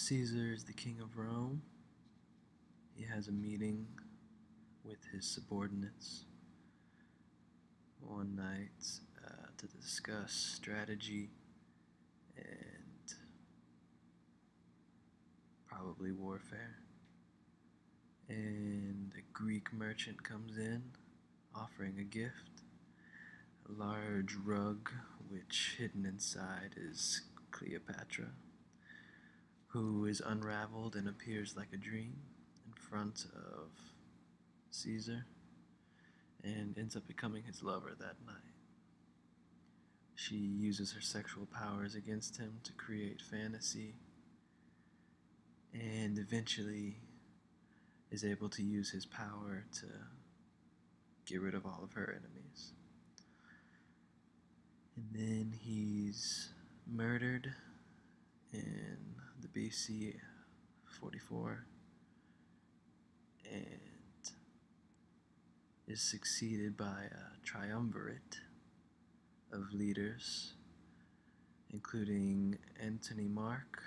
Caesar is the king of Rome. He has a meeting with his subordinates one night to discuss strategy and probably warfare. And a Greek merchant comes in offering a gift, a large rug which hidden inside is Cleopatra, who is unraveled and appears like a dream in front of Caesar and ends up becoming his lover that night. She uses her sexual powers against him to create fantasy and eventually is able to use his power to get rid of all of her enemies. And then he's murdered in the BC 44 and is succeeded by a triumvirate of leaders, including Antony Mark,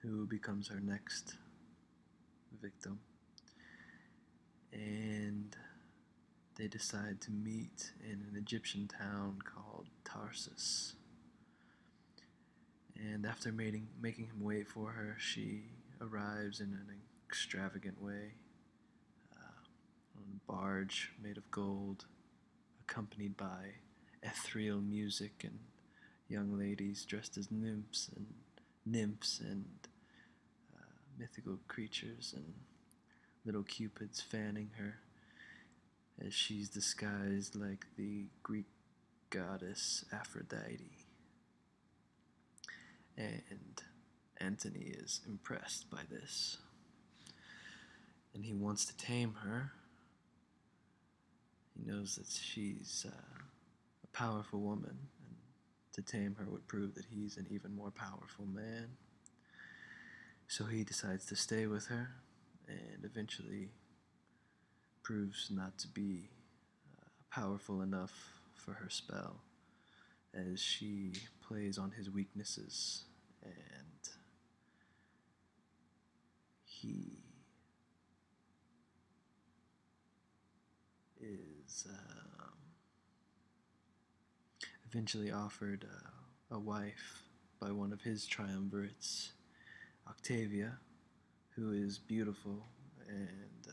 who becomes her next victim. And they decide to meet in an Egyptian town called Tarsus. And after making him wait for her, she arrives in an extravagant way on a barge made of gold, accompanied by ethereal music and young ladies dressed as nymphs and mythical creatures, and little cupids fanning her as she's disguised like the Greek goddess Aphrodite. And Antony is impressed by this, and he wants to tame her. He knows that she's a powerful woman, and to tame her would prove that he's an even more powerful man. So he decides to stay with her, and eventually proves not to be powerful enough for her spell, as she plays on his weaknesses, and he is eventually offered a wife by one of his triumvirates, Octavia, who is beautiful and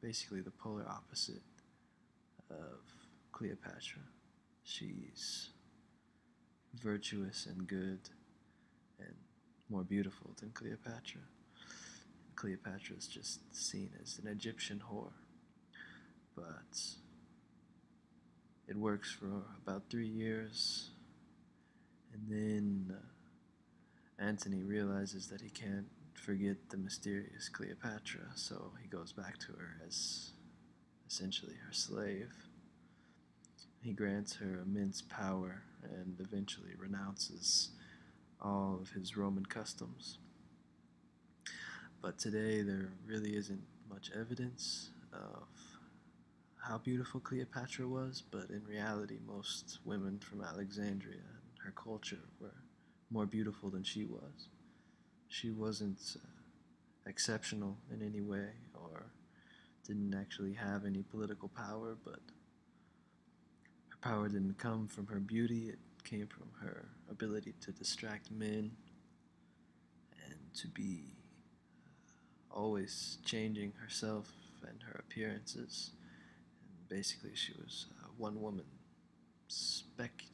basically the polar opposite of Cleopatra. She's virtuous and good and more beautiful than Cleopatra. Cleopatra is just seen as an Egyptian whore, but it works for about 3 years, and then Antony realizes that he can't forget the mysterious Cleopatra, so he goes back to her as essentially her slave. He grants her immense power and eventually renounces all of his Roman customs. But today there really isn't much evidence of how beautiful Cleopatra was, but in reality most women from Alexandria and her culture were more beautiful than she was. She wasn't exceptional in any way or didn't actually have any political power, but her power didn't come from her beauty, it came from her ability to distract men and to be always changing herself and her appearances. And basically she was one woman spectacle.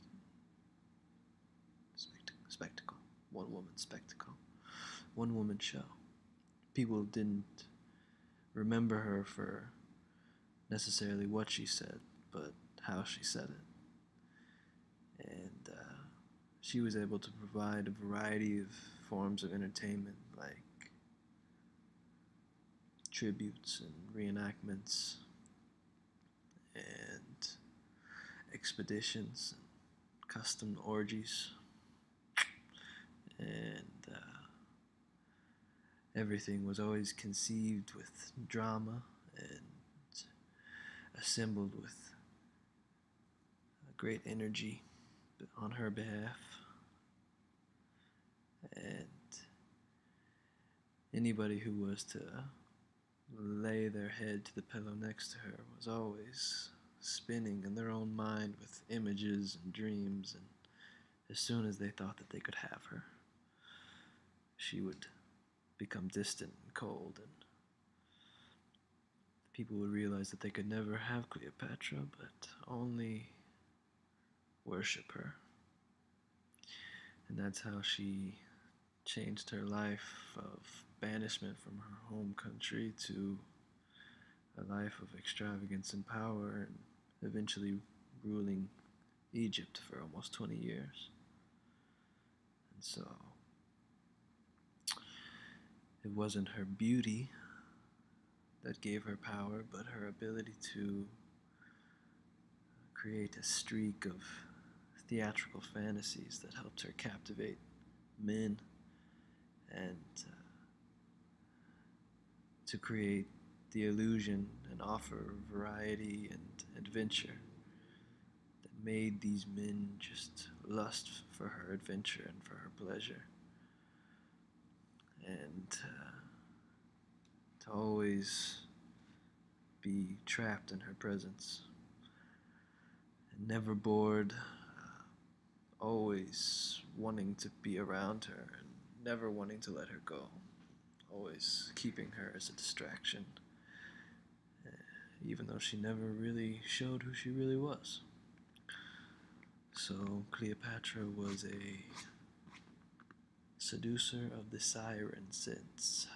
One woman spectacle. One woman show. People didn't remember her for necessarily what she said, but how she said it. And she was able to provide a variety of forms of entertainment, like tributes and reenactments and expeditions and custom orgies, and everything was always conceived with drama and assembled with great energy on her behalf. And anybody who was to lay their head to the pillow next to her was always spinning in their own mind with images and dreams, and as soon as they thought that they could have her, she would become distant and cold, and people would realize that they could never have Cleopatra, but only worship her. And that's how she changed her life of banishment from her home country to a life of extravagance and power, and eventually ruling Egypt for almost 20 years. And so it wasn't her beauty that gave her power, but her ability to create a streak of theatrical fantasies that helped her captivate men, and to create the illusion and offer variety and adventure that made these men just lust for her adventure and for her pleasure. And to always be trapped in her presence and never bored, always wanting to be around her and never wanting to let her go, always keeping her as a distraction, even though she never really showed who she really was. So Cleopatra was a seducer of the siren since